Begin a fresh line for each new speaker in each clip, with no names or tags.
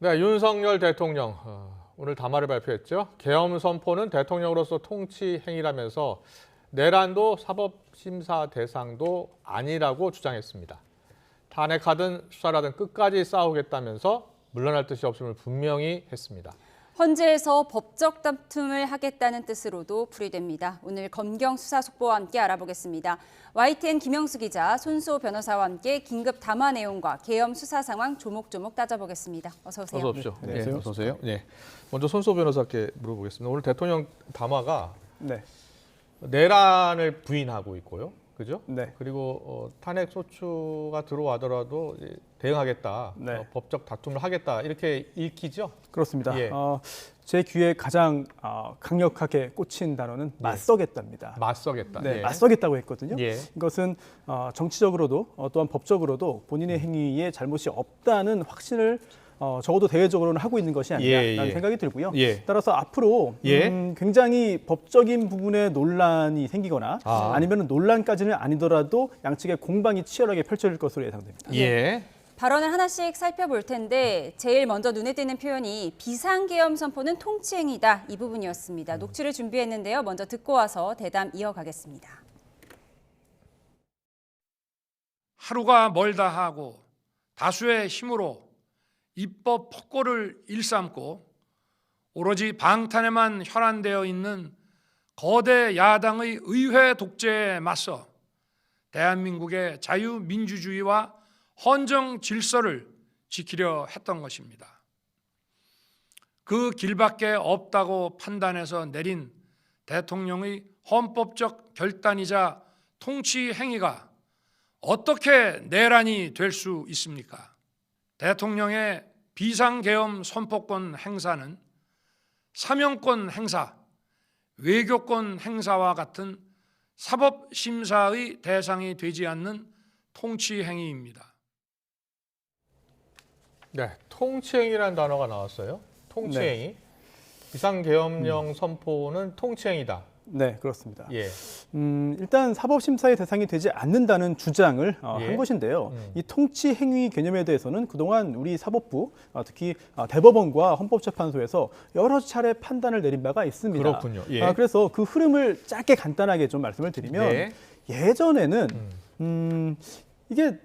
네, 윤석열 대통령 오늘 담화를 발표했죠. 계엄 선포는 대통령으로서 통치 행위라면서 내란도 사법심사 대상도 아니라고 주장했습니다. 탄핵하든 수사라든 끝까지 싸우겠다면서 물러날 뜻이 없음을 분명히 했습니다.
헌재에서 법적 다툼을 하겠다는 뜻으로도 풀이됩니다. 오늘 검경 수사 속보와 함께 알아보겠습니다. YTN 김영수 기자, 손수호 변호사와 함께 긴급 담화 내용과 계엄 수사 상황 조목조목 따져보겠습니다. 어서 오세요.
어서 오십시오.
네,
네, 어서 오세요. 네, 먼저 손수호 변호사께 물어보겠습니다. 오늘 대통령 담화가 내란을 부인하고 있고요. 그죠?
네.
그리고 탄핵 소추가 들어와더라도 대응하겠다, 법적 다툼을 하겠다 이렇게 읽히죠?
그렇습니다.
예.
제 귀에 가장 강력하게 꽂힌 단어는 맞서겠다입니다.
맞서겠다.
네,
예.
맞서겠다고 했거든요.
예.
이것은 정치적으로도 또한 법적으로도 본인의 행위에 잘못이 없다는 확신을 적어도 대외적으로는 하고 있는 것이 아니라는 생각이 들고요. 따라서 앞으로 굉장히 법적인 부분에 논란이 생기거나 아니면 논란까지는 아니더라도 양측의 공방이 치열하게 펼쳐질 것으로 예상됩니다.
예.
발언을 하나씩 살펴볼 텐데 제일 먼저 눈에 띄는 표현이 비상계엄 선포는 통치행위다 이 부분이었습니다. 녹취를 준비했는데요. 먼저 듣고 와서 대담 이어가겠습니다.
하루가 멀다 하고 다수의 힘으로 입법 폭거를 일삼고 오로지 방탄에만 혈안되어 있는 거대 야당의 의회 독재에 맞서 대한민국의 자유민주주의와 헌정 질서를 지키려 했던 것입니다. 그 길밖에 없다고 판단해서 내린 대통령의 헌법적 결단이자 통치 행위가 어떻게 내란이 될 수 있습니까? 대통령의 비상계엄 선포권 행사는 사명권 행사, 외교권 행사와 같은 사법심사의 대상이 되지 않는 통치 행위입니다.
네, 통치행위라는 단어가 나왔어요. 통치행위. 비상계엄령 선포는 통치행위다.
네, 그렇습니다.
예.
일단 사법심사의 대상이 되지 않는다는 주장을 한 것인데요. 이 통치 행위 개념에 대해서는 그동안 우리 사법부, 특히 대법원과 헌법재판소에서 여러 차례 판단을 내린 바가 있습니다.
그렇군요. 예.
그래서 그 흐름을 짧게 간단하게 좀 말씀을 드리면 예전에는 이게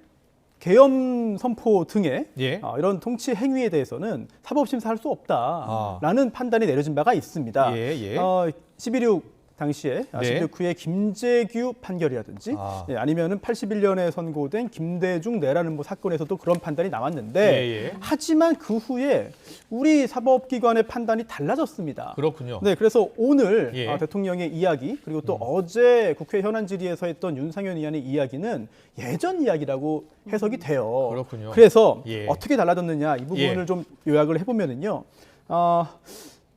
계엄 선포 등의 이런 통치 행위에 대해서는 사법심사할 수 없다라는 판단이 내려진 바가 있습니다. 11.6 당시에 11.6 후에 김재규 판결이라든지 아니면은 81년에 선고된 김대중 내란 사건에서도 그런 판단이 나왔는데 하지만 그 후에 우리 사법기관의 판단이 달라졌습니다.
그렇군요.
네, 그래서 오늘 대통령의 이야기 그리고 또 어제 국회 현안 질의에서 했던 윤상현 의원의 이야기는 예전 이야기라고 해석이 돼요.
그렇군요.
그래서 어떻게 달라졌느냐 이 부분을 좀 요약을 해보면은요.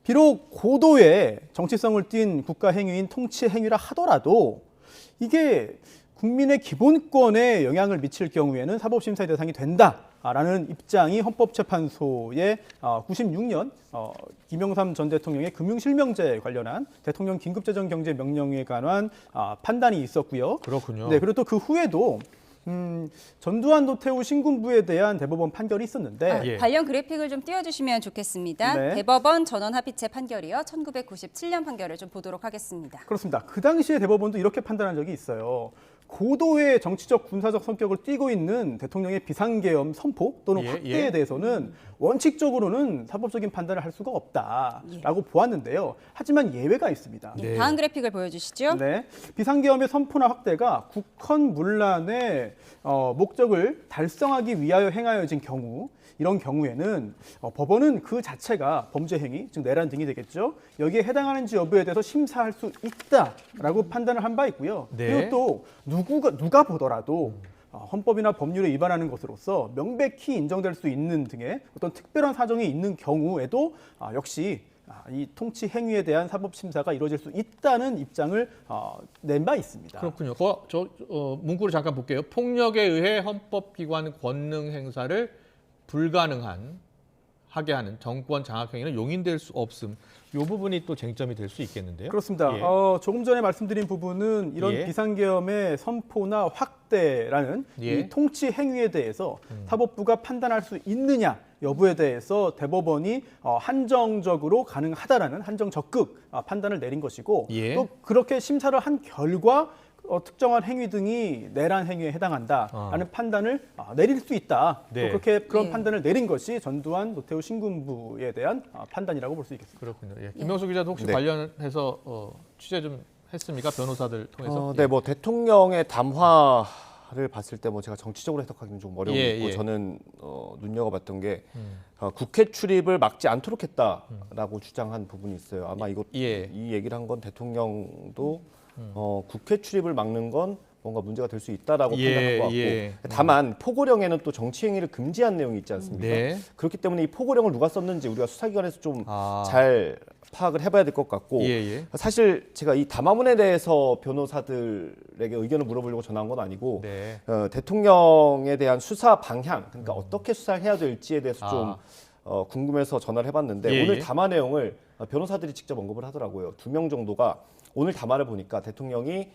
비록 고도의 정치성을 띈 국가 행위인 통치 행위라 하더라도 이게 국민의 기본권에 영향을 미칠 경우에는 사법심사의 대상이 된다라는 입장이 헌법재판소의 96년 김영삼 전 대통령의 금융실명제 관련한 대통령 긴급재정경제명령에 관한 판단이 있었고요.
그렇군요.
네, 그리고 또 그 후에도 전두환 노태우 신군부에 대한 대법원 판결이 있었는데
관련 그래픽을 좀 띄워주시면 좋겠습니다. 대법원 전원합의체 판결이요. 1997년 판결을 좀 보도록 하겠습니다.
그렇습니다. 그 당시에 대법원도 이렇게 판단한 적이 있어요. 고도의 정치적 군사적 성격을 띠고 있는 대통령의 비상계엄 선포 또는 확대에 대해서는 원칙적으로는 사법적인 판단을 할 수가 없다라고 보았는데요. 하지만 예외가 있습니다.
다음 그래픽을 보여주시죠.
네, 비상계엄의 선포나 확대가 국헌 문란의 목적을 달성하기 위하여 행하여진 경우 이런 경우에는 법원은 그 자체가 범죄 행위, 즉 내란 등이 되겠죠. 여기에 해당하는지 여부에 대해서 심사할 수 있다라고 판단을 한 바 있고요. 그리고 또 누가 보더라도 헌법이나 법률에 위반하는 것으로서 명백히 인정될 수 있는 등의 어떤 특별한 사정이 있는 경우에도 역시 이 통치 행위에 대한 사법 심사가 이루어질 수 있다는 입장을 낸 바 있습니다.
그렇군요. 문구를 잠깐 볼게요. 폭력에 의해 헌법기관 권능 행사를 불가능한 하게 하는 정권 장악 행위는 용인될 수 없음. 이 부분이 또 쟁점이 될 수 있겠는데요.
그렇습니다.
예.
조금 전에 말씀드린 부분은 이런
예.
비상계엄의 선포나 확대라는
예.
이 통치 행위에 대해서 사법부가 판단할 수 있느냐 여부에 대해서 대법원이 한정적으로 가능하다라는 한정 적극 판단을 내린 것이고
예.
또 그렇게 심사를 한 결과 특정한 행위 등이 내란 행위에 해당한다라는 판단을 내릴 수 있다.
네.
또 그렇게 그런
예.
판단을 내린 것이 전두환 노태우 신군부에 대한 판단이라고 볼 수 있겠습니다.
그렇군요. 예. 김명수 기자도 혹시
네.
관련해서 취재 좀 했습니까? 변호사들 통해서?
네, 뭐 대통령의 담화를 봤을 때 뭐 제가 정치적으로 해석하기는 좀 어려운
예,
고
예.
저는 눈여겨봤던 게 국회 출입을 막지 않도록 했다라고 주장한 부분이 있어요. 아마 이거
예.
이 얘기를 한 건 대통령도 국회 출입을 막는 건 뭔가 문제가 될 수 있다라고
예,
판단한 것 같고
예.
다만 포고령에는 또 정치 행위를 금지한 내용이 있지 않습니까?
네.
그렇기 때문에 이 포고령을 누가 썼는지 우리가 수사기관에서 좀
아.
잘 파악을 해봐야 될 것 같고
예, 예.
사실 제가 이 담화문에 대해서 변호사들에게 의견을 물어보려고 전화한 건 아니고
네.
대통령에 대한 수사 방향 그러니까 어떻게 수사를 해야 될지에 대해서 좀 궁금해서 전화를 해봤는데
예,
오늘
예.
담화 내용을 변호사들이 직접 언급을 하더라고요. 2명 정도가 오늘 담화를 보니까 대통령이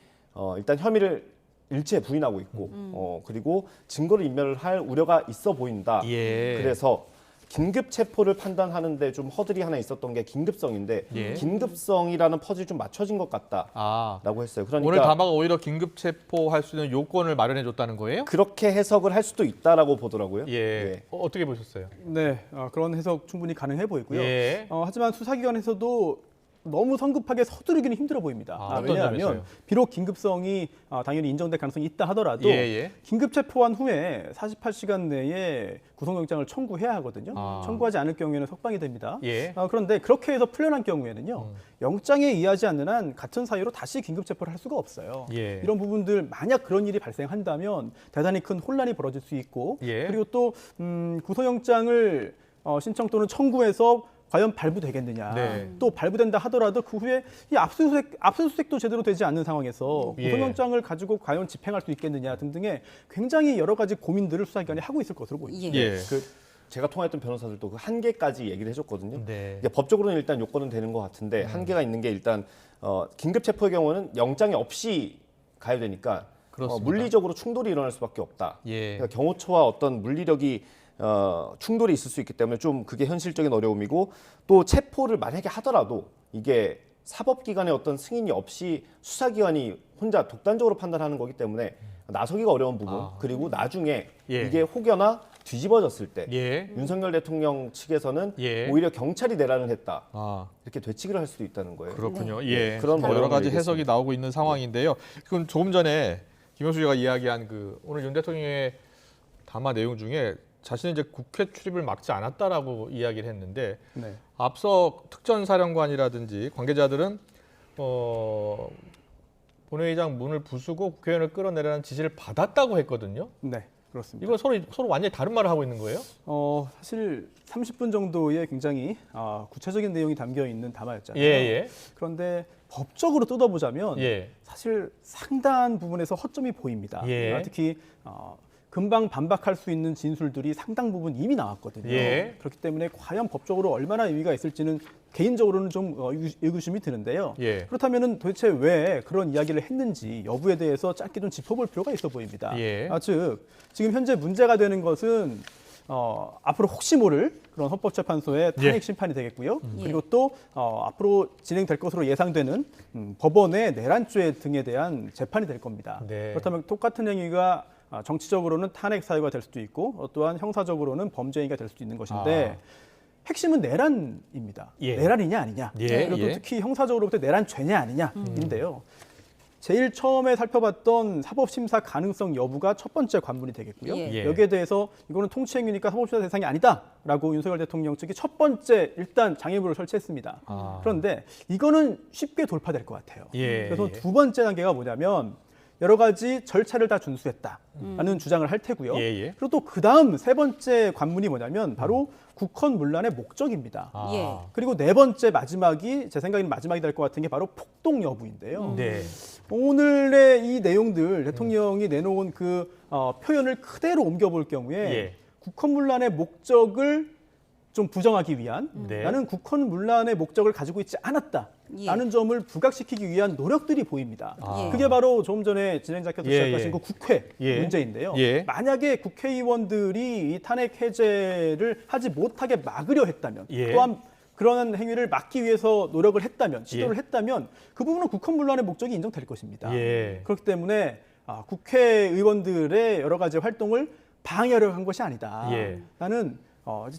일단 혐의를 일체 부인하고 있고 그리고 증거를 인멸을 할 우려가 있어 보인다.
예.
그래서 긴급 체포를 판단하는데 좀 허들이 하나 있었던 게 긴급성인데
예.
긴급성이라는 퍼즐이 좀 맞춰진 것 같다라고
아,
했어요. 그러니까
오늘 담화가 오히려 긴급 체포할 수 있는 요건을 마련해 줬다는 거예요?
그렇게 해석을 할 수도 있다라고 보더라고요.
예. 어떻게 보셨어요?
네, 그런 해석 충분히 가능해 보이고요.
예.
하지만 수사기관에서도 너무 성급하게 서두르기는 힘들어 보입니다.
어떤
왜냐하면
점에서요?
비록 긴급성이 당연히 인정될 가능성이 있다 하더라도
예, 예.
긴급 체포한 후에 48시간 내에 구속영장을 청구해야 하거든요. 청구하지 않을 경우에는 석방이 됩니다.
예.
그런데 그렇게 해서 풀려난 경우에는요. 영장에 의하지 않는 한 같은 사유로 다시 긴급 체포를 할 수가 없어요.
예.
이런 부분들 만약 그런 일이 발생한다면 대단히 큰 혼란이 벌어질 수 있고
예.
그리고 또 구속영장을 신청 또는 청구해서 과연 발부되겠느냐.
네.
또 발부된다 하더라도 그 후에 이 압수수색도 제대로 되지 않는 상황에서
예.
구속영장을 가지고 과연 집행할 수 있겠느냐 등등의 굉장히 여러 가지 고민들을 수사기관이 하고 있을 것으로 보입니다.
예.
예.
제가 통화했던 변호사들도 그 한계까지 얘기를 해줬거든요.
네.
이게 법적으로는 일단 요건은 되는 것 같은데 한계가 있는 게 일단 긴급 체포의 경우는 영장이 없이 가야 되니까
그렇습니다.
물리적으로 충돌이 일어날 수밖에 없다.
예.
그러니까 경호처와 어떤 물리력이 충돌이 있을 수 있기 때문에 좀 그게 현실적인 어려움이고 또 체포를 만약에 하더라도 이게 사법기관의 어떤 승인이 없이 수사기관이 혼자 독단적으로 판단하는 거기 때문에 나서기가 어려운 부분 그리고 나중에
예.
이게 혹여나 뒤집어졌을 때
예.
윤석열 대통령 측에서는
예.
오히려 경찰이 내란을 했다
아,
이렇게 되치기를 할 수도 있다는 거예요.
그렇군요.
네.
예.
그런
뭐 여러 가지
어려움이
해석이 나오고 있는 상황인데요. 그럼 조금 전에 김영수 씨가 이야기한 그 오늘 윤 대통령의 담화 내용 중에 자신은 이제 국회 출입을 막지 않았다라고 이야기를 했는데
네.
앞서 특전사령관이라든지 관계자들은 본회의장 문을 부수고 국회의원을 끌어내라는 지시를 받았다고 했거든요.
네, 그렇습니다.
이거 서로 완전히 다른 말을 하고 있는 거예요?
사실 30분 정도의 굉장히 구체적인 내용이 담겨 있는 담화였잖아요.
예.
그런데 법적으로 뜯어보자면
예.
사실 상당한 부분에서 허점이 보입니다.
예.
특히 금방 반박할 수 있는 진술들이 상당 부분 이미 나왔거든요.
예.
그렇기 때문에 과연 법적으로 얼마나 의미가 있을지는 개인적으로는 좀 의구심이 드는데요.
예.
그렇다면 도대체 왜 그런 이야기를 했는지 여부에 대해서 짧게 좀 짚어볼 필요가 있어 보입니다.
예.
즉 지금 현재 문제가 되는 것은 앞으로 혹시 모를 그런 헌법재판소의 탄핵 심판이 되겠고요. 그리고 또 앞으로 진행될 것으로 예상되는 법원의 내란죄 등에 대한 재판이 될 겁니다.
네.
그렇다면 똑같은 행위가 정치적으로는 탄핵 사유가 될 수도 있고 또한 형사적으로는 범죄 행위가 될 수도 있는 것인데 핵심은 내란입니다.
예.
내란이냐 아니냐.
예,
그리고 또
예.
특히 형사적으로부터 내란죄냐 아니냐인데요. 제일 처음에 살펴봤던 사법심사 가능성 여부가 첫 번째 관문이 되겠고요.
예.
여기에 대해서 이거는 통치행위니까 사법심사 대상이 아니다라고 윤석열 대통령 측이 첫 번째 일단 장애물을 설치했습니다. 그런데 이거는 쉽게 돌파될 것 같아요.
예.
그래서 두 번째 단계가 뭐냐면 여러 가지 절차를 다 준수했다라는 주장을 할 테고요.
예.
그리고 또 그 다음 세 번째 관문이 뭐냐면 바로 국헌 문란의 목적입니다.
예.
그리고 네 번째 마지막이 제 생각에는 마지막이 될 것 같은 게 바로 폭동 여부인데요.
네.
오늘의 이 내용들 대통령이 내놓은 그 표현을 그대로 옮겨볼 경우에
예.
국헌 문란의 목적을 좀 부정하기 위한
네.
나는 국헌 문란의 목적을 가지고 있지 않았다라는
예.
점을 부각시키기 위한 노력들이 보입니다.
아.
그게 바로 조금 전에 진행자께서
예,
시작하신
예.
그 국회
예.
문제인데요.
예.
만약에 국회의원들이 이 탄핵 해제를 하지 못하게 막으려 했다면
예.
또한 그런 행위를 막기 위해서 노력을 했다면 시도를
예.
했다면 그 부분은 국헌 문란의 목적이 인정될 것입니다.
예.
그렇기 때문에 국회의원들의 여러 가지 활동을 방해하려고 한 것이 아니다.
예.
나는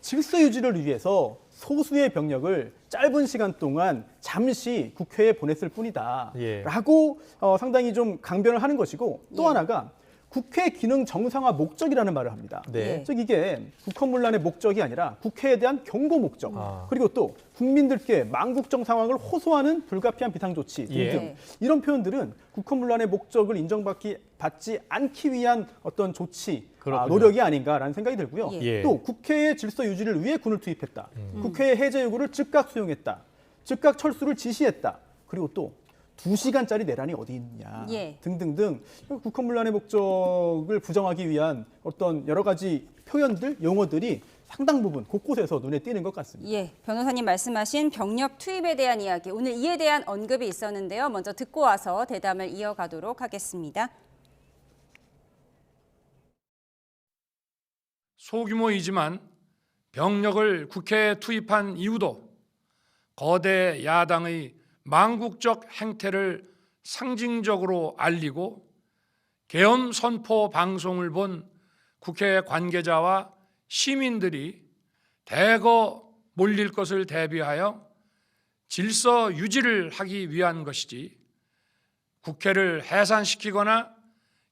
질서 유지를 위해서 소수의 병력을 짧은 시간 동안 잠시 국회에 보냈을 뿐이다.
예.
라고 상당히 좀 강변을 하는 것이고 또
예.
하나가 국회 기능 정상화 목적이라는 말을 합니다.
네.
예.
즉 이게 국헌문란의 목적이 아니라 국회에 대한 경고 목적
아.
그리고 또 국민들께 망국적 상황을 호소하는 불가피한 비상조치 등등
예.
이런 표현들은 국헌문란의 목적을 받지 않기 위한 어떤 조치
그렇군요.
노력이 아닌가라는 생각이 들고요.
예.
또 국회의 질서 유지를 위해 군을 투입했다. 국회의 해제 요구를 즉각 수용했다. 즉각 철수를 지시했다. 그리고 또 2시간짜리 내란이 어디 있느냐
예.
등등등 국헌문란의 목적을 부정하기 위한 어떤 여러 가지 표현들, 용어들이 상당 부분 곳곳에서 눈에 띄는 것 같습니다.
예, 변호사님 말씀하신 병력 투입에 대한 이야기, 오늘 이에 대한 언급이 있었는데요. 먼저 듣고 와서 대담을 이어가도록 하겠습니다.
소규모이지만 병력을 국회에 투입한 이유도 거대 야당의 망국적 행태를 상징적으로 알리고 계엄 선포 방송을 본 국회 관계자와 시민들이 대거 몰릴 것을 대비하여 질서 유지를 하기 위한 것이지 국회를 해산시키거나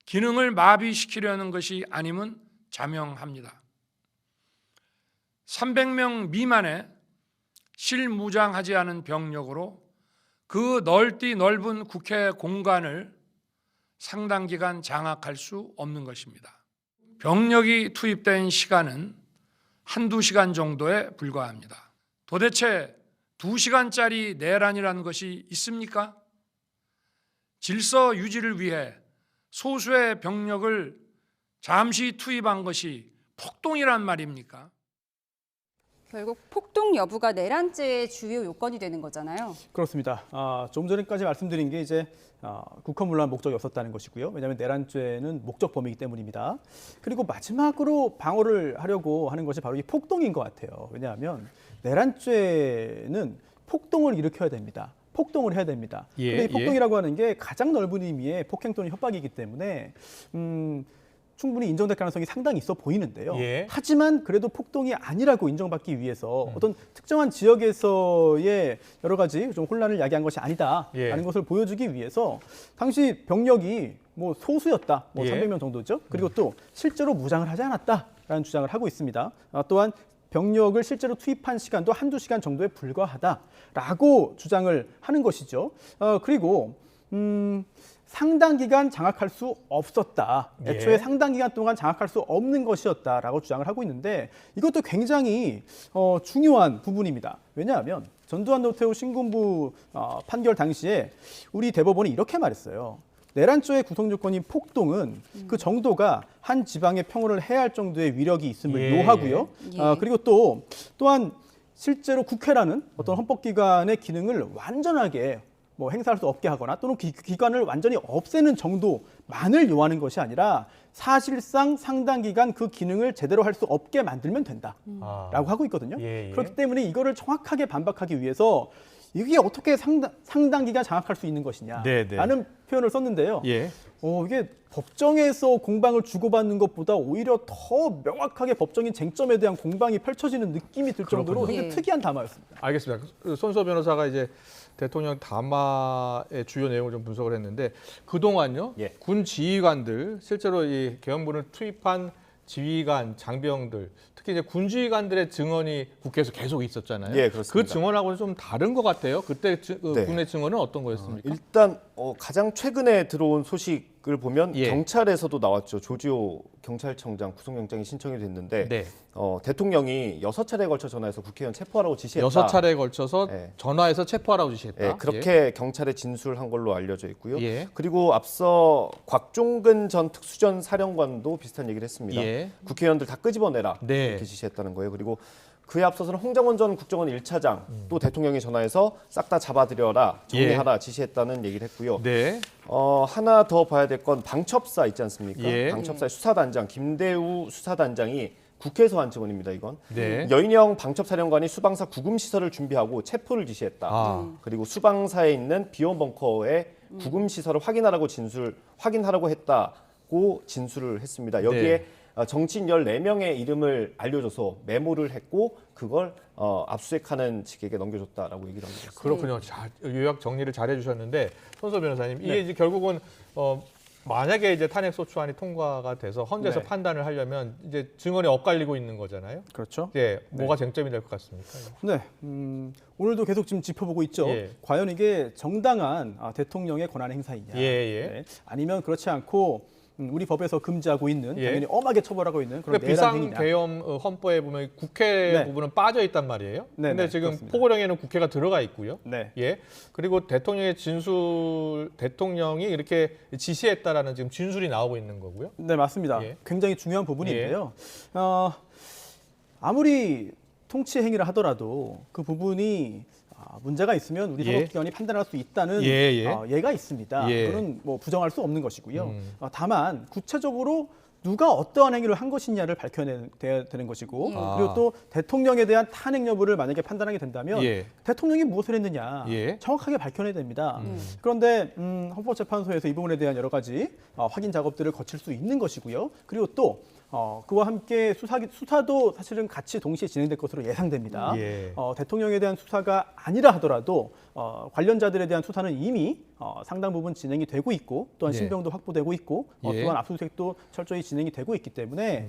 기능을 마비시키려는 것이 아님은 자명합니다. 300명 미만의 실무장하지 않은 병력으로 그 넓은 국회 공간을 상당 기간 장악할 수 없는 것입니다. 병력이 투입된 시간은 한두 시간 정도에 불과합니다. 도대체 2시간짜리 내란이라는 것이 있습니까? 질서 유지를 위해 소수의 병력을 잠시 투입한 것이 폭동이란 말입니까?
결국 폭동 여부가 내란죄의 주요 요건이 되는 거잖아요.
그렇습니다. 좀 전에까지 말씀드린 게 이제 국헌문란 목적이 없었다는 것이고요. 왜냐하면 내란죄는 목적 범위이기 때문입니다. 그리고 마지막으로 방어를 하려고 하는 것이 바로 이 폭동인 것 같아요. 왜냐하면 내란죄는 폭동을 일으켜야 됩니다. 폭동을 해야 됩니다.
예,
근데 이 폭동이라고 하는 게 가장 넓은 의미의 폭행 또는 협박이기 때문에 충분히 인정될 가능성이 상당히 있어 보이는데요.
예.
하지만 그래도 폭동이 아니라고 인정받기 위해서 어떤 특정한 지역에서의 여러 가지 좀 혼란을 야기한 것이 아니다라는
예.
것을 보여주기 위해서 당시 병력이 뭐 소수였다, 뭐
예.
300명 정도죠. 그리고 또 실제로 무장을 하지 않았다라는 주장을 하고 있습니다. 또한 병력을 실제로 투입한 시간도 한두 시간 정도에 불과하다라고 주장을 하는 것이죠. 그리고 상당 기간 장악할 수 없었다. 애초에
예.
상당 기간 동안 장악할 수 없는 것이었다라고 주장을 하고 있는데 이것도 굉장히 중요한 부분입니다. 왜냐하면 전두환 노태우 신군부 판결 당시에 우리 대법원이 이렇게 말했어요. 내란죄의 구성 조건인 폭동은 그 정도가 한 지방의 평온을 해할 정도의 위력이 있음을
예.
요하고요.
예.
그리고 또한 실제로 국회라는 어떤 헌법기관의 기능을 완전하게 뭐 행사할 수 없게 하거나 또는 기관을 완전히 없애는 정도만을 요하는 것이 아니라 사실상 상당 기간 그 기능을 제대로 할 수 없게 만들면 된다라고 하고 있거든요.
예, 예.
그렇기 때문에 이거를 정확하게 반박하기 위해서 이게 어떻게 상당 기간 장악할 수 있는 것이냐라는
네, 네.
표현을 썼는데요.
예.
이게 법정에서 공방을 주고받는 것보다 오히려 더 명확하게 법정인 쟁점에 대한 공방이 펼쳐지는 느낌이 들 정도로
그렇군요.
굉장히
예.
특이한 담화였습니다.
알겠습니다. 손수호 변호사가 이제 대통령 담화의 주요 내용을 좀 분석을 했는데 그동안요
예.
군 지휘관들 실제로 이 계엄군을 투입한 지휘관, 장병들 특히 이제 군 지휘관들의 증언이 국회에서 계속 있었잖아요.
예, 그렇습니다.
그 증언하고는 좀 다른 것 같아요. 그때
네.
군의 증언은 어떤 거였습니까?
일단 가장 최근에 들어온 소식을 보면
예.
경찰에서도 나왔죠. 조지호 경찰청장 구속영장이 신청이 됐는데
네.
대통령이 6차례에 걸쳐 전화해서 국회의원 체포하라고 지시했다.
6차례에 걸쳐서
예.
전화해서 체포하라고 지시했다.
예, 그렇게 경찰에 진술한 걸로 알려져 있고요.
예.
그리고 앞서 곽종근 전 특수전 사령관도 비슷한 얘기를 했습니다.
예.
국회의원들 다 끄집어내라
네.
이렇게 지시했다는 거예요. 그리고 그에 앞서서는 홍정원 전 국정원 1차장 또 대통령이 전화해서 싹 다 잡아들여라, 정리하라 지시했다는 얘기를 했고요.
네.
하나 더 봐야 될 건 방첩사 있지 않습니까?
예.
방첩사의 수사단장 김대우 수사단장이 국회에서 한 증언입니다. 이건
네.
여인영 방첩사령관이 수방사 구금 시설을 준비하고 체포를 지시했다.
아.
그리고 수방사에 있는 비원 벙커의 구금 시설을 확인하라고 했다고 진술을 했습니다. 여기에
네.
정치인 14명의 이름을 알려줘서 메모를 했고 그걸 압수수색하는 측에게 넘겨줬다라고 얘기를 합니다.
그렇군요. 자, 요약 정리를 잘 해주셨는데 손소 변호사님, 이게 이제 결국은 만약에 이제 탄핵소추안이 통과가 돼서 헌재에서
네.
판단을 하려면 이제 증언이 엇갈리고 있는 거잖아요.
그렇죠.
예, 뭐가 쟁점이 될 것 같습니까?
네, 오늘도 계속 지금 짚어보고 있죠.
예.
과연 이게 정당한 대통령의 권한 행사이냐,
예, 예.
네. 아니면 그렇지 않고 우리 법에서 금지하고 있는
예.
당연히 엄하게 처벌하고 있는 그런
그러니까
내란 행위냐.
비상계엄 헌법에 보면 국회
네.
부분은 빠져 있단 말이에요.
네,
근데
네,
지금
그렇습니다.
포고령에는 국회가 들어가 있고요.
네.
예. 그리고 대통령의 대통령이 이렇게 지시했다라는 지금 진술이 나오고 있는 거고요.
네, 맞습니다.
예.
굉장히 중요한 부분인데요. 아무리 통치 행위를 하더라도 그 부분이 문제가 있으면 우리
예.
사법기관이 판단할 수 있다는
예, 예.
예가 있습니다.
예.
그건 뭐 부정할 수 없는 것이고요. 다만 구체적으로 누가 어떠한 행위를 한 것이냐를 밝혀내야 되는 것이고
아.
그리고 또 대통령에 대한 탄핵 여부를 만약에 판단하게 된다면
예.
대통령이 무엇을 했느냐
예.
정확하게 밝혀내야 됩니다. 그런데 헌법재판소에서 이 부분에 대한 여러 가지 확인 작업들을 거칠 수 있는 것이고요. 그리고 또 그와 함께 수사도 사실은 같이 동시에 진행될 것으로 예상됩니다.
예.
대통령에 대한 수사가 아니라 하더라도 관련자들에 대한 수사는 이미 상당 부분 진행이 되고 있고 또한
예.
신병도 확보되고 있고
예.
또한 압수수색도 철저히 진행이 되고 있기 때문에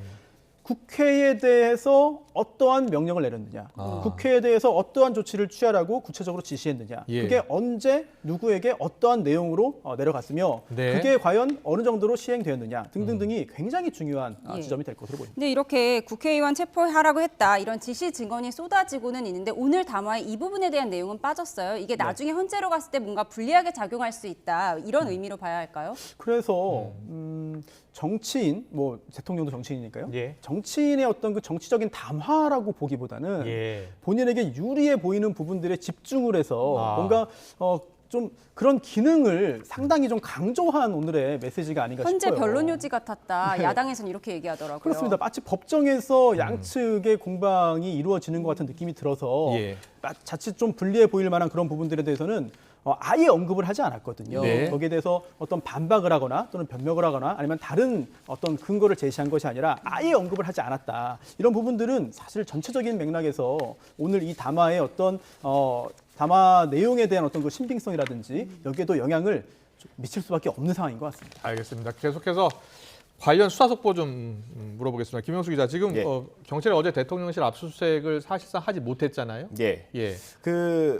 국회에 대해서 어떠한 명령을 내렸느냐, 국회에 대해서 어떠한 조치를 취하라고 구체적으로 지시했느냐,
예.
그게 언제 누구에게 어떠한 내용으로 내려갔으며
네.
그게 과연 어느 정도로 시행되었느냐 등등등이 굉장히 중요한
예.
지점이 될 것으로 보입니다.
근데 이렇게 국회의원 체포하라고 했다 이런 지시 증언이 쏟아지고는 있는데 오늘 담화에 이 부분에 대한 내용은 빠졌어요. 이게 나중에 헌재로 갔을 때 뭔가 불리하게 작용할 수 있다 이런 의미로 봐야 할까요?
그래서 정치인, 뭐 대통령도 정치인이니까요.
예.
정치인의 어떤 그 정치적인 담화라고 보기보다는
예.
본인에게 유리해 보이는 부분들에 집중을 해서
아.
뭔가 좀 그런 기능을 상당히 좀 강조한 오늘의 메시지가 아닌가
헌재
싶어요.
변론 요지 같았다.
네.
야당에서는 이렇게 얘기하더라고요.
그렇습니다. 마치 법정에서 양측의 공방이 이루어지는 것 같은 느낌이 들어서
예.
자칫 좀 불리해 보일 만한 그런 부분들에 대해서는 아예 언급을 하지 않았거든요.
네.
거기에 대해서 어떤 반박을 하거나 또는 변명을 하거나 아니면 다른 어떤 근거를 제시한 것이 아니라 아예 언급을 하지 않았다. 이런 부분들은 사실 전체적인 맥락에서 오늘 이 담화의 어떤 담화 내용에 대한 어떤 그 신빙성이라든지 여기에도 영향을 좀 미칠 수밖에 없는 상황인 것 같습니다.
알겠습니다. 계속해서 관련 수사 속보 좀 물어보겠습니다. 김영수 기자, 지금
예.
경찰이 어제 대통령실 압수수색을 사실상 하지 못했잖아요.
예.
예.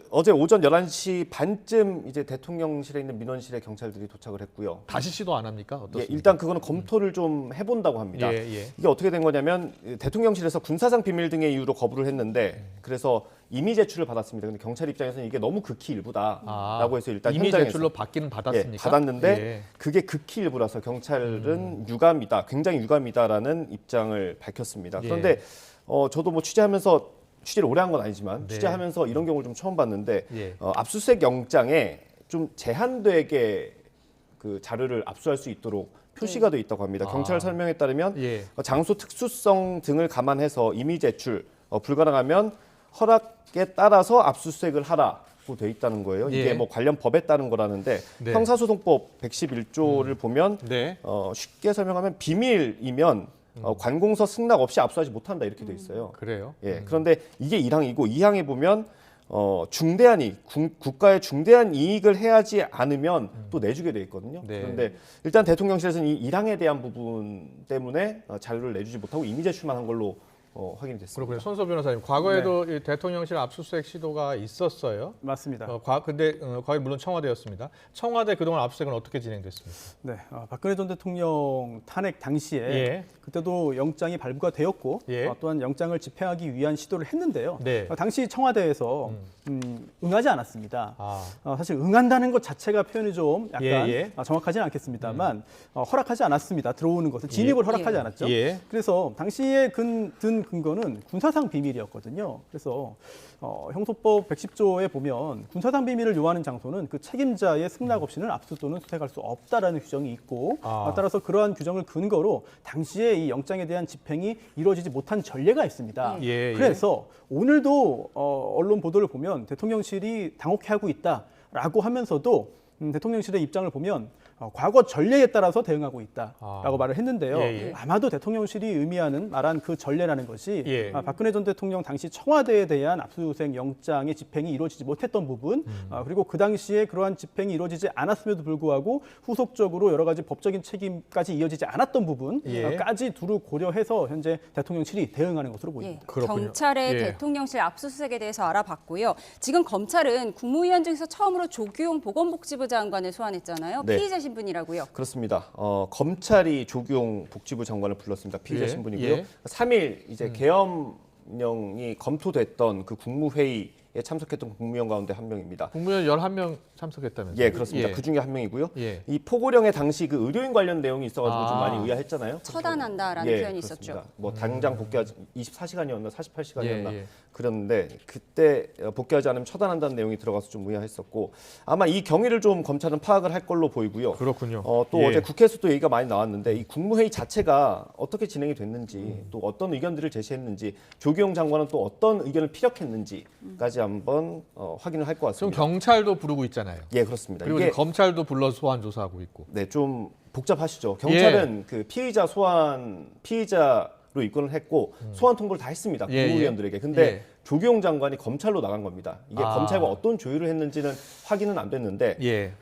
어제 오전 11시 반쯤 이제 대통령실에 있는 민원실에 경찰들이 도착을 했고요.
다시 시도 안 합니까? 어떻습니까?
예, 일단 그거는 검토를 좀 해본다고 합니다.
예, 예.
이게 어떻게 된 거냐면 대통령실에서 군사상 비밀 등의 이유로 거부를 했는데 그래서 임의 제출을 받았습니다. 근데 경찰 입장에서는 이게 너무 극히 일부다라고 해서 일단
이미
현장에서
제출로 받기는 받았습니까?
예, 받았는데
예.
그게 극히 일부라서 경찰은 유감이다, 굉장히 유감이다라는 입장을 밝혔습니다.
예.
그런데 저도 뭐 취재를 오래 한 건 아니지만
네.
취재하면서 이런 경우를 좀 처음 봤는데
예.
압수수색 영장에 좀 제한되게 그 자료를 압수할 수 있도록 표시가 돼 있다고 합니다. 경찰 설명에 따르면
예.
장소 특수성 등을 감안해서 임의 제출 불가능하면 허락에 따라서 압수수색을 하라고 돼 있다는 거예요.
예.
이게 뭐 관련 법에 따른 거라는데
네.
형사소송법 111조를 보면
네.
쉽게 설명하면 비밀이면 관공서 승낙 없이 압수하지 못한다 이렇게 돼 있어요.
그래요.
예. 그런데 이게 1항이고 2항에 보면 중대한 이익, 국가의 중대한 이익을 해야지 않으면 또 내주게 돼 있거든요.
네.
그런데 일단 대통령실에서는 이 1항에 대한 부분 때문에 자료를 내주지 못하고 임의 제출만 한 걸로 확인이 됐습니다.
그렇군요. 손소 변호사님, 과거에도 이 대통령실 압수수색 시도가 있었어요.
맞습니다.
근데 과거 물론 청와대였습니다. 청와대 그동안 압수수색은 어떻게 진행됐습니까?
네, 박근혜 전 대통령 탄핵 당시에
예.
그때도 영장이 발부가 되었고
예.
또한 영장을 집행하기 위한 시도를 했는데요.
네.
당시 청와대에서 응하지 않았습니다.
아.
사실 응한다는 것 자체가 표현이 좀 약간
예.
정확하지는 않겠습니다만 허락하지 않았습니다. 들어오는 것을 진입을
예.
허락하지 않았죠.
예.
그래서 당시에 든 근거는 군사상 비밀이었거든요. 그래서 형소법 110조에 보면 군사상 비밀을 요하는 장소는 그 책임자의 승낙 없이는 압수 또는 수색할 수 없다라는 규정이 있고 따라서 그러한 규정을 근거로 당시에 이 영장에 대한 집행이 이루어지지 못한 전례가 있습니다.
예, 예.
그래서 오늘도 언론 보도를 보면 대통령실이 당혹해하고 있다라고 하면서도 대통령실의 입장을 보면 과거 전례에 따라서 대응하고 있다라고 말을 했는데요.
예, 예.
아마도 대통령실이 말한 그 전례라는 것이
예.
박근혜 전 대통령 당시 청와대에 대한 압수수색 영장의 집행이 이루어지지 못했던 부분, 그리고 그 당시에 그러한 집행이 이루어지지 않았음에도 불구하고 후속적으로 여러 가지 법적인 책임까지 이어지지 않았던 부분까지 두루 고려해서 현재 대통령실이 대응하는 것으로 보입니다.
예,
그렇군요.
경찰의
예.
대통령실 압수수색에 대해서 알아봤고요. 지금 검찰은 국무위원 중에서 처음으로 조규용 보건복지부 장관을 소환했잖아요.
네.
피의자 신분이라고요.
그렇습니다. 검찰이 조규용 복지부 장관을 불렀습니다. 피의자
예,
신분이고요.
예.
3일 이제 계엄령이 검토됐던 그 국무회의에 참석했던 국무위원 가운데 한 명입니다.
국무위원 11명 참석했다면서요?
예, 그렇습니다. 그 중에 한 명이고요.
예.
이 포고령에 당시 그 의료인 관련 내용이 있어가지고 좀 많이 의아했잖아요.
처단한다라는
예,
표현이
그렇습니다.
있었죠.
뭐 당장 복귀하지 24시간이었나 48시간이었나
예, 예.
그랬는데 그때 복귀하지 않으면 처단한다는 내용이 들어가서 좀 의아했었고 아마 이 경위를 좀 검찰은 파악을 할 걸로 보이고요.
그렇군요.
또
예.
어제 국회에서도 얘기가 많이 나왔는데 이 국무회의 자체가 어떻게 진행이 됐는지 또 어떤 의견들을 제시했는지 조규용 장관은 또 어떤 의견을 피력했는지까지 한번 확인을 할 것
지금
같습니다.
경찰도 부르고 있잖아요.
예, 그렇습니다.
그리고
이게
이제 검찰도 불러서 소환 조사하고 있고.
네, 좀 복잡하시죠. 경찰은
예.
그 피의자로 입건을 했고 소환 통보를 다 했습니다.
예,
국무위원들에게.
예.
근데
예.
조규용 장관이 검찰로 나간 겁니다. 이게 검찰과 어떤 조율을 했는지는 확인은 안 됐는데
예.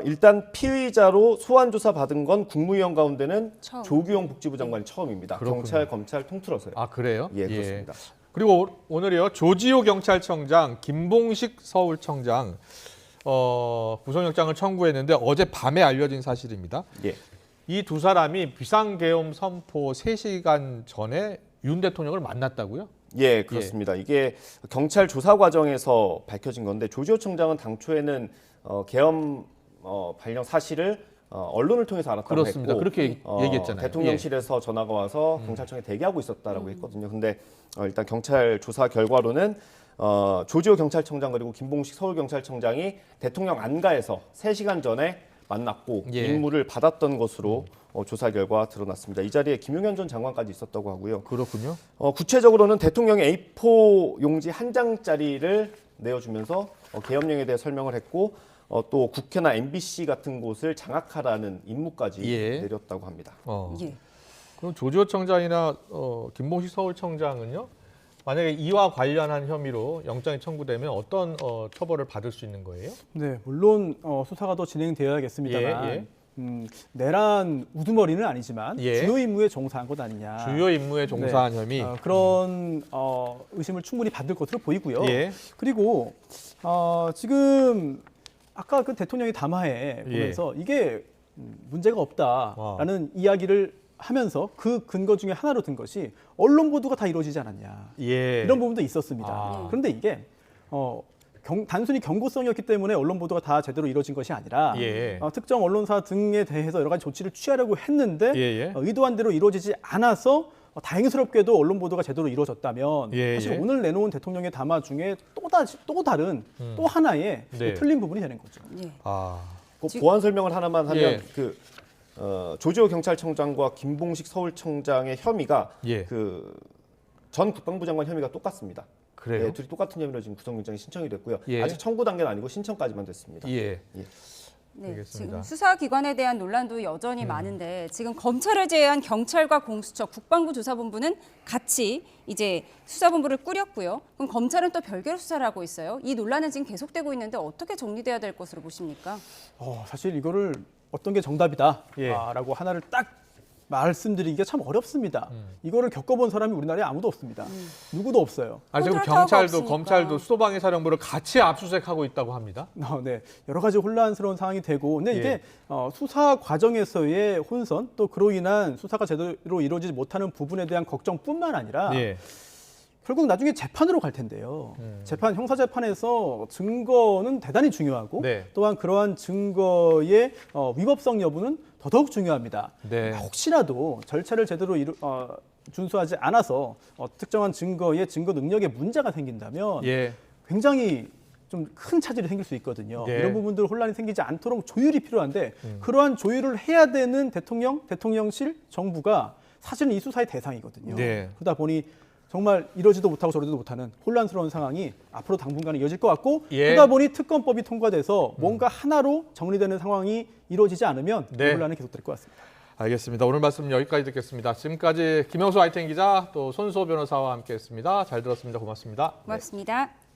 일단 피의자로 소환 조사 받은 건 국무위원 가운데는
처음.
조규용 복지부 장관이 처음입니다.
그렇군요.
경찰, 검찰 통틀어서요.
아, 그래요?
예, 그렇습니다.
그리고 오늘이요. 조지호 경찰청장, 김봉식 서울청장 구속영장을 청구했는데 어제 밤에 알려진 사실입니다.
예.
이 두 사람이 비상계엄 선포 3시간 전에 윤 대통령을 만났다고요?
예, 그렇습니다. 이게 경찰 조사 과정에서 밝혀진 건데 조지호 청장은 당초에는 계엄 발령 사실을 언론을 통해서 알았다고
그렇습니다.
했고
그렇게 얘기했잖아요.
대통령실에서 전화가 와서 경찰청에 대기하고 있었다라고 했거든요. 근데 일단 경찰 조사 결과로는 조지호 경찰청장 그리고 김봉식 서울경찰청장이 대통령 안가에서 3시간 전에 만났고
예.
임무를 받았던 것으로 조사 결과 드러났습니다. 이 자리에 김용현 전 장관까지 있었다고 하고요.
그렇군요.
구체적으로는 대통령의 A4 용지 한 장짜리를 내어주면서 계엄령에 대해 설명을 했고 또 국회나 MBC 같은 곳을 장악하라는 임무까지
예.
내렸다고 합니다.
예.
그럼 조지호 청장이나 김봉식 서울청장은요? 만약에 이와 관련한 혐의로 영장이 청구되면 어떤 처벌을 받을 수 있는 거예요?
네, 물론 수사가 더 진행되어야겠습니다만
예, 예.
내란 우두머리는 아니지만
예.
주요 임무에 종사한 것 아니냐.
주요 임무에 종사한 혐의.
그런 의심을 충분히 받을 것으로 보이고요.
예.
그리고 지금 아까 그 대통령이 담화에 보면서 이게 문제가 없다라는 이야기를 하면서 그 근거 중에 하나로 든 것이 언론 보도가 다 이루어지지 않았냐.
예.
이런 부분도 있었습니다.
아.
그런데 이게 단순히 경고성이었기 때문에 언론 보도가 다 제대로 이루어진 것이 아니라
예.
특정 언론사 등에 대해서 여러 가지 조치를 취하려고 했는데
예.
의도한 대로 이루어지지 않아서 다행스럽게도 언론 보도가 제대로 이루어졌다면
예,
사실
예.
오늘 내놓은 대통령의 담화 중에 또 다른 또 하나의
네.
틀린 부분이 되는 거죠.
예.
아.
보완 설명을 하나만 하면
예.
조지호 경찰청장과 김봉식 서울청장의 혐의가
예.
전 국방부 장관 혐의가 똑같습니다.
그래요?
네, 둘이 똑같은 혐의로 지금 구속영장이 신청이 됐고요.
예.
아직 청구 단계는 아니고 신청까지만 됐습니다.
예.
네,
알겠습니다.
지금 수사기관에 대한 논란도 여전히 많은데 지금 검찰을 제외한 경찰과 공수처, 국방부 조사본부는 같이 이제 수사본부를 꾸렸고요. 그럼 검찰은 또 별개로 수사를 하고 있어요. 이 논란은 지금 계속되고 있는데 어떻게 정리돼야 될 것으로 보십니까?
사실 이거를 어떤 게 정답이다라고
예.
하나를 딱 말씀드리기가 참 어렵습니다. 이거를 겪어본 사람이 우리나라에 아무도 없습니다. 누구도 없어요.
아, 지금
컨트롤 타워가
경찰도
없으니까.
검찰도 수도방위 사령부를 같이 압수수색하고 있다고 합니다.
네, 여러 가지 혼란스러운 상황이 되고, 근데
예.
이게 수사 과정에서의 혼선, 또 그로 인한 수사가 제대로 이루어지지 못하는 부분에 대한 걱정뿐만 아니라
예.
결국 나중에 재판으로 갈 텐데요. 형사 재판에서 증거는 대단히 중요하고,
네.
또한 그러한 증거의 위법성 여부는 더더욱 중요합니다.
네.
혹시라도 절차를 제대로 준수하지 않아서 특정한 증거의 증거 능력에 문제가 생긴다면
예.
굉장히 좀 큰 차질이 생길 수 있거든요.
네.
이런 부분들 혼란이 생기지 않도록 조율이 필요한데 그러한 조율을 해야 되는 대통령, 대통령실, 정부가 사실은 이 수사의 대상이거든요.
네.
그러다 보니 정말 이러지도 못하고 저러지도 못하는 혼란스러운 상황이 앞으로 당분간은 이어질 것 같고
예.
그러다 보니 특검법이 통과돼서 뭔가 하나로 정리되는 상황이 이루어지지 않으면
네.
이 혼란은 계속될 것 같습니다.
알겠습니다. 오늘 말씀 여기까지 듣겠습니다. 지금까지 김영수 ITN 기자 또 손수호 변호사와 함께했습니다. 잘 들었습니다. 고맙습니다.
고맙습니다.